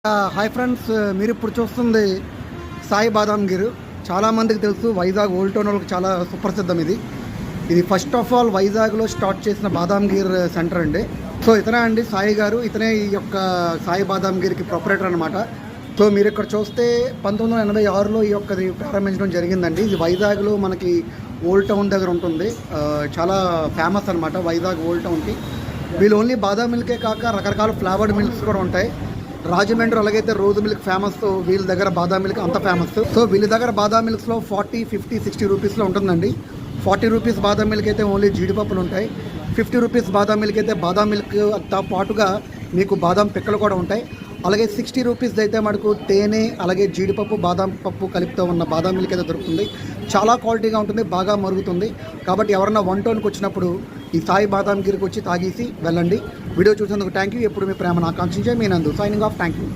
Hi friends, మీరు ఇప్పుడు చూస్తుంది సాయి బాదాం గిర్. చాలామందికి తెలుసు, వైజాగ్ ఓల్డ్ టౌన్ వాళ్ళకి చాలా సుప్రసిద్ధం ఇది ఫస్ట్ ఆఫ్ ఆల్ వైజాగ్లో స్టార్ట్ చేసిన బాదాం గిర్ సెంటర్ అండి. సో ఇతనే అండి సాయి గారు, ఇతనే ఈ యొక్క సాయి బాదాం గిర్కి ప్రొపరేటర్ అనమాట. సో మీరు ఇక్కడ చూస్తే 1986లో ఈ యొక్కది ప్రారంభించడం జరిగిందండి. ఇది వైజాగ్లో మనకి ఓల్డ్ టౌన్ దగ్గర ఉంటుంది. చాలా ఫేమస్ అనమాట వైజాగ్ ఓల్డ్ టౌన్కి. వీళ్ళు ఓన్లీ బాదాం మిల్కే కాక రకరకాల ఫ్లేవర్డ్ మిల్క్స్ కూడా ఉంటాయి. రాజమండ్రి అలాగైతే రోజు మిల్క్ ఫేమస్, వీళ్ళ దగ్గర బాదాం మిల్క్ అంత ఫేమస్. సో వీళ్ళ దగ్గర బాదాం మిల్క్స్లో 40, 50, 60 రూపీస్లో ఉంటుందండి. 40 రూపీస్ బాదాం మిల్క్ అయితే ఓన్లీ జీడిపప్పులు ఉంటాయి. 50 రూపీస్ బాదాం మిల్క్ అయితే బాదాం మిల్క్ తో పాటుగా మీకు బాదాం పిక్కలు కూడా ఉంటాయి. అలాగే 60 రూపీస్ అయితే మనకు తేనె అలాగే జీడిపప్పు బాదాం పప్పు కలిపితో ఉన్న బాదాం మిల్క్ అయితే దొరుకుతుంది. చాలా క్వాలిటీగా ఉంటుంది, బాగా మరుగుతుంది. కాబట్టి ఎవరన్నా 1 టౌన్కి వచ్చినప్పుడు ఈ సాయి బాదాం గిరికి వచ్చి తాగేసి వెళ్ళండి. వీడియో చూసేందుకు థ్యాంక్ యూ. ఎప్పుడు మీ ప్రేమను ఆకాంక్షించే మీ నందు. Signing off. Thank you.